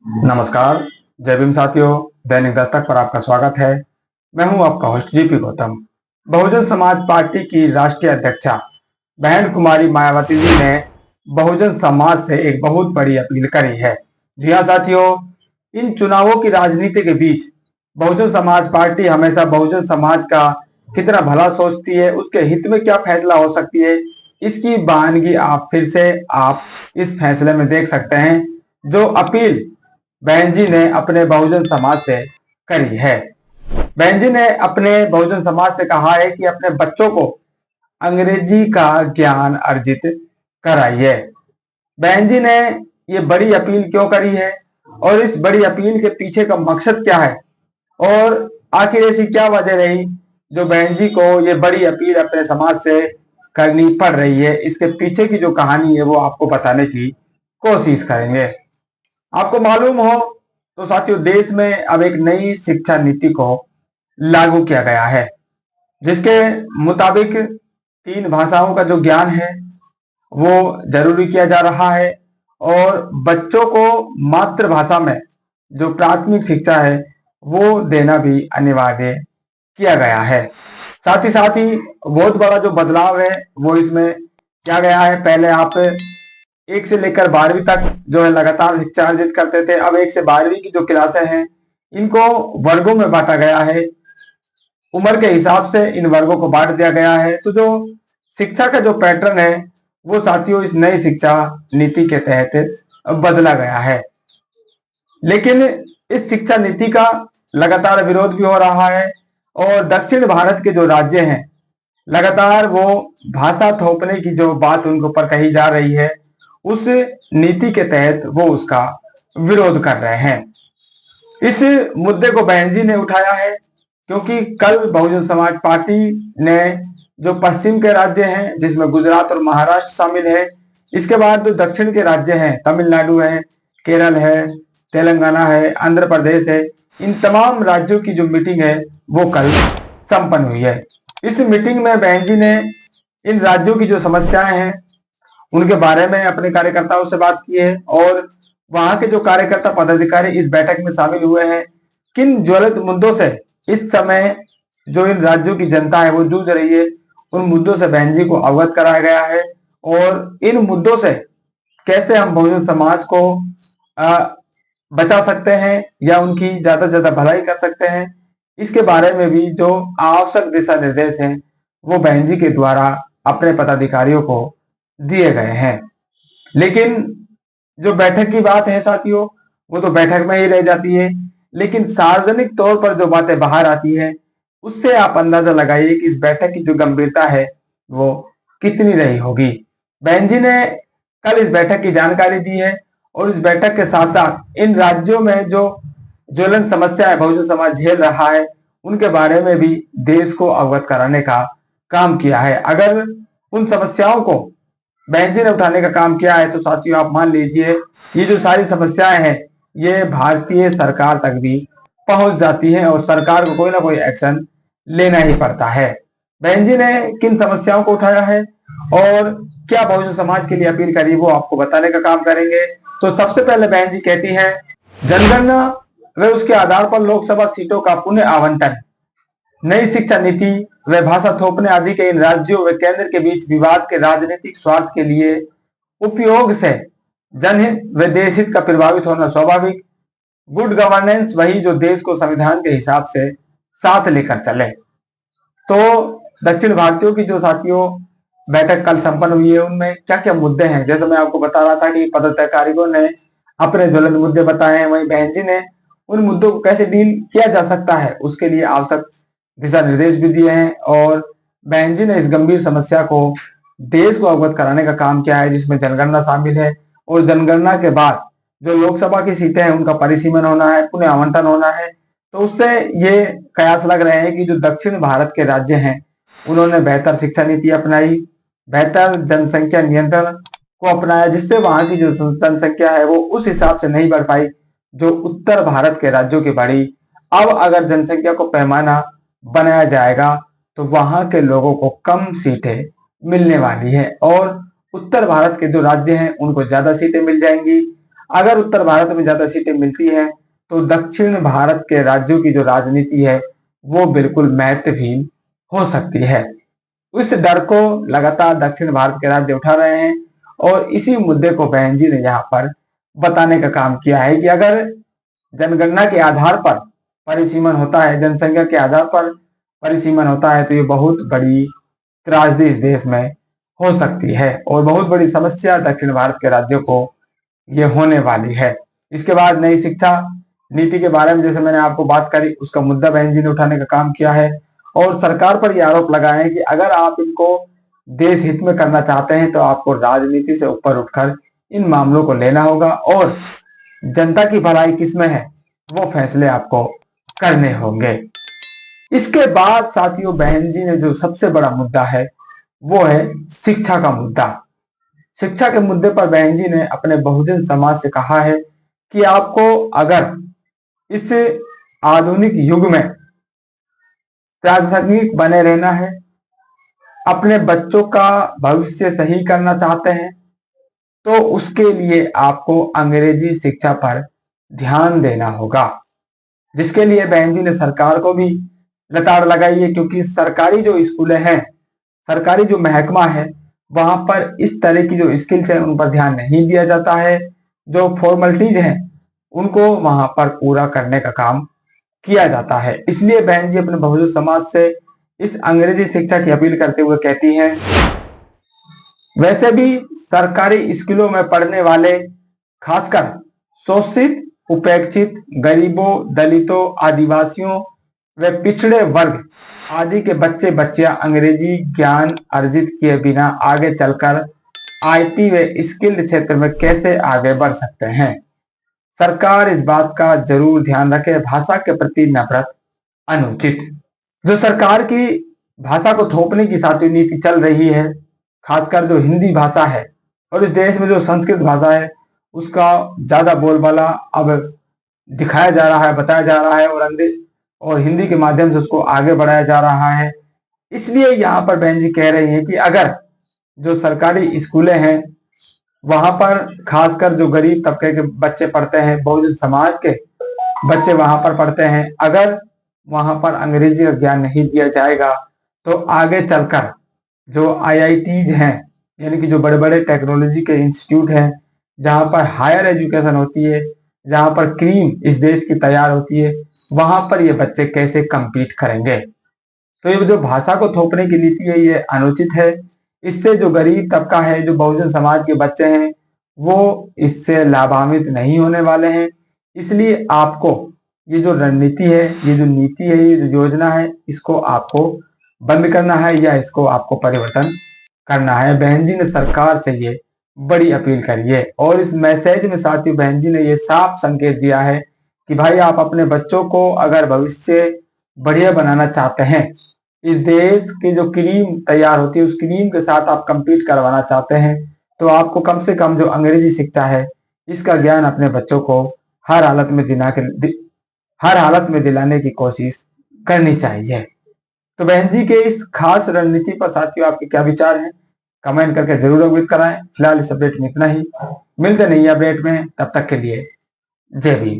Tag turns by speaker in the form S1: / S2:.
S1: नमस्कार। जय भीम साथियों, दैनिक दस्तक पर आपका स्वागत है। मैं हूं आपका host GP Gautam. Bahujan Samaj party की राष्ट्रीय अध्यक्षा बहन कुमारी मायावती जी ने बहुजन समाज से एक बहुत बड़ी अपील करी है। जी हाँ साथियों, इन चुनावों की राजनीति के बीच बहुजन समाज पार्टी हमेशा बहुजन समाज का कितना भला सोचती है, उसके हित में क्या फैसला हो सकती है, इसकी बयानगी आप फिर से इस फैसले में देख सकते हैं। जो अपील बहन जी ने अपने बहुजन समाज से करी है। बहन जी ने अपने बहुजन समाज से कहा है कि अपने बच्चों को अंग्रेजी का ज्ञान अर्जित कराइए। बहन जी ने ये बड़ी अपील क्यों करी है और इस बड़ी अपील के पीछे का मकसद क्या है और आखिर ऐसी क्या वजह रही जो बहन जी को ये बड़ी अपील अपने समाज से करनी पड़ रही है, इसके पीछे की जो कहानी है वो आपको बताने की कोशिश करेंगे। आपको मालूम हो तो साथियों, देश में अब एक नई शिक्षा नीति को लागू किया गया है, जिसके मुताबिक 3 भाषाओं का जो ज्ञान है वो जरूरी किया जा रहा है और बच्चों को मातृभाषा में जो प्राथमिक शिक्षा है वो देना भी अनिवार्य किया गया है। साथ ही बहुत बड़ा जो बदलाव है वो इसमें किया गया है। पहले आप 1 से लेकर 12वीं तक जो है लगातार शिक्षा अर्जित करते थे। अब 1 से 12वीं की जो क्लासें हैं इनको वर्गों में बांटा गया है, उम्र के हिसाब से इन वर्गों को बांट दिया गया है। तो जो शिक्षा का जो पैटर्न है वो साथियों इस नई शिक्षा नीति के तहत बदला गया है। लेकिन इस शिक्षा नीति का लगातार विरोध भी हो रहा है और दक्षिण भारत के जो राज्य हैं लगातार वो भाषा थोपने की जो बात उनके ऊपर कही जा रही है, उस नीति के तहत वो उसका विरोध कर रहे हैं। इस मुद्दे को बहन जी ने उठाया है क्योंकि कल बहुजन समाज पार्टी ने जो पश्चिम के राज्य हैं जिसमें गुजरात और महाराष्ट्र शामिल है, इसके बाद जो दक्षिण के राज्य हैं तमिलनाडु है, केरल है, तेलंगाना है, आंध्र प्रदेश है, इन तमाम राज्यों की जो मीटिंग है वो कल संपन्न हुई है। इस मीटिंग में बहन जी ने इन राज्यों की जो समस्याएं हैं उनके बारे में अपने कार्यकर्ताओं से बात की है और वहां के जो कार्यकर्ता पदाधिकारी इस बैठक में शामिल हुए हैं, किन ज्वलित मुद्दों से इस समय जो इन राज्यों की जनता है वो जूझ रही है, उन मुद्दों से बहन जी को अवगत कराया गया है और इन मुद्दों से कैसे हम बहुजन समाज को बचा सकते हैं या उनकी ज्यादा से ज्यादा भलाई कर सकते हैं, इसके बारे में भी जो आवश्यक दिशा निर्देश हैं वो बहन जी के द्वारा अपने पदाधिकारियों को दिए गए हैं। लेकिन जो बैठक की बात है साथियों वो तो बैठक में ही रह जाती है, लेकिन सार्वजनिक तौर पर जो बातें बाहर आती है उससे आप अंदाजा लगाइए कि इस बैठक की जो गंभीरता है वो कितनी रही होगी। बहन जी ने कल इस बैठक की जानकारी दी है और इस बैठक के साथ साथ इन राज्यों में जो ज्वलंत समस्या है बहुजन समाज झेल रहा है उनके बारे में भी देश को अवगत कराने का काम किया है। अगर उन समस्याओं को बहन जी ने उठाने का काम किया है तो साथियों आप मान लीजिए ये जो सारी समस्याएं हैं ये भारतीय सरकार तक भी पहुंच जाती हैं और सरकार को कोई ना कोई एक्शन लेना ही पड़ता है। बहन जी ने किन समस्याओं को उठाया है और क्या बहुजन समाज के लिए अपील करी वो आपको बताने का काम करेंगे। तो सबसे पहले बहन जी कहती है जनगणना व उसके आधार पर लोकसभा सीटों का पुनः आवंटन, नई शिक्षा नीति व भाषा थोपने आदि के इन राज्यों व केंद्र के बीच विवाद के राजनीतिक स्वार्थ के लिए उपयोग से जनहित व देश हित का प्रभावित होना स्वाभाविक। गुड गवर्नेंस वही जो देश को संविधान के हिसाब से साथ लेकर चले। तो दक्षिण भारतीयों की जो साथियों बैठक कल संपन्न हुई है उनमें क्या क्या मुद्दे हैं, जैसे मैं आपको बता रहा था कि पदाधिकारियों ने अपने ज्वलंत मुद्दे बताए हैं, वहीं बहन जी ने उन मुद्दों को कैसे डील किया जा सकता है उसके लिए आवश्यक दिशा निर्देश भी दिए हैं और बहन जी ने इस गंभीर समस्या को देश को अवगत कराने का काम किया है, जिसमें जनगणना शामिल है और जनगणना के बाद जो लोकसभा की सीटें हैं उनका परिसीमन होना है, पुनः आवंटन होना है। तो उससे ये कयास लग रहे हैं कि जो दक्षिण भारत के राज्य हैं उन्होंने बेहतर शिक्षा नीति अपनाई, बेहतर जनसंख्या नियंत्रण को अपनाया, जिससे वहां की जो जनसंख्या है वो उस हिसाब से नहीं बढ़ पाई जो उत्तर भारत के राज्यों की बढ़ी। अब अगर जनसंख्या को पैमाना बनाया जाएगा तो वहां के लोगों को कम सीटें मिलने वाली है और उत्तर भारत के जो राज्य हैं उनको ज्यादा सीटें मिल जाएंगी। अगर उत्तर भारत में ज्यादा सीटें मिलती हैं तो दक्षिण भारत के राज्यों की जो राजनीति है वो बिल्कुल महत्वहीन हो सकती है। उस डर को लगातार दक्षिण भारत के राज्य उठा रहे हैं और इसी मुद्दे को बहन जी ने यहाँ पर बताने का काम किया है कि अगर जनगणना के आधार पर परिसीमन होता है, जनसंख्या के आधार पर परिसीमन होता है, तो ये बहुत बड़ी त्रासदी इस देश में हो सकती है और बहुत बड़ी समस्या दक्षिण भारत के राज्यों को ये होने वाली है। इसके बाद नई शिक्षा नीति के बारे में जैसे मैंने आपको बात करी, उसका मुद्दा बहन जी ने उठाने का काम किया है और सरकार पर यह आरोप लगाए हैं कि अगर आप इनको देश हित में करना चाहते हैं तो आपको राजनीति से ऊपर उठकर इन मामलों को लेना होगा और जनता की भलाई किसमें है वो फैसले आपको करने होंगे। इसके बाद साथियों बहन जी ने जो सबसे बड़ा मुद्दा है वो है शिक्षा का मुद्दा। शिक्षा के मुद्दे पर बहन जी ने अपने बहुजन समाज से कहा है कि आपको अगर इस आधुनिक युग में प्रासंगिक बने रहना है, अपने बच्चों का भविष्य सही करना चाहते हैं, तो उसके लिए आपको अंग्रेजी शिक्षा पर ध्यान देना होगा। जिसके लिए बहन जी ने सरकार को भी लताड़ लगाई है, क्योंकि सरकारी जो स्कूलें हैं, सरकारी जो महकमा है, वहां पर इस तरह की जो स्किल्स है उन पर ध्यान नहीं दिया जाता है। जो फॉर्मेलिटीज हैं उनको वहां पर पूरा करने का काम किया जाता है। इसलिए बहन जी अपने बहुजन समाज से इस अंग्रेजी शिक्षा की अपील करते हुए कहती हैं, वैसे भी सरकारी स्कूलों में पढ़ने वाले खासकर शोषित, उपेक्षित, गरीबों, दलितों, आदिवासियों व पिछड़े वर्ग आदि के बच्चे बच्चियां अंग्रेजी ज्ञान अर्जित किए बिना आगे चलकर आईटी व स्किल्ड क्षेत्र में कैसे आगे बढ़ सकते हैं। सरकार इस बात का जरूर ध्यान रखे, भाषा के प्रति नफरत अनुचित। जो सरकार की भाषा को थोपने की साथी नीति चल रही है, खासकर जो हिंदी भाषा है और इस देश में जो संस्कृत भाषा है उसका ज्यादा बोलबाला अब दिखाया जा रहा है, बताया जा रहा है और अंग्रेज और हिंदी के माध्यम से उसको आगे बढ़ाया जा रहा है। इसलिए यहाँ पर बहन जी कह रही है कि अगर जो सरकारी स्कूलें हैं वहां पर खासकर जो गरीब तबके के बच्चे पढ़ते हैं, बहुजन समाज के बच्चे वहां पर पढ़ते हैं, अगर वहां पर अंग्रेजी का ज्ञान नहीं दिया जाएगा तो आगे चलकर जो आईआईटीज हैं, यानी कि जो बड़े बड़े टेक्नोलॉजी के इंस्टीट्यूट हैं, जहां पर हायर एजुकेशन होती है, जहां पर क्रीम इस देश की तैयार होती है, वहां पर ये बच्चे कैसे compete करेंगे। तो ये जो भाषा को थोपने की नीति है ये अनुचित है। इससे जो गरीब तबका है, जो बहुजन समाज के बच्चे हैं, वो इससे लाभान्वित नहीं होने वाले हैं। इसलिए आपको ये जो रणनीति है, ये जो नीति है, ये जो योजना है, इसको आपको बंद करना है या इसको आपको परिवर्तन करना है। बहन जी ने सरकार से ये बड़ी अपील करी है और इस मैसेज में साथियों बहन जी ने ये साफ संकेत दिया है कि भाई आप अपने बच्चों को अगर भविष्य बढ़िया बनाना चाहते हैं, इस देश की जो क्रीम तैयार होती है उस क्रीम के साथ आप compete करवाना चाहते हैं, तो आपको कम से कम जो अंग्रेजी शिक्षा है इसका ज्ञान अपने बच्चों को हर हालत में दिलाने की कोशिश करनी चाहिए। तो बहन जी के इस खास रणनीति पर साथियों आपके क्या विचार हैं, कमेंट करके जरूर अवगत कराएं। फिलहाल इस अपडेट में इतना ही, मिलते नहीं अपडेट में, तब तक के लिए जय भीम।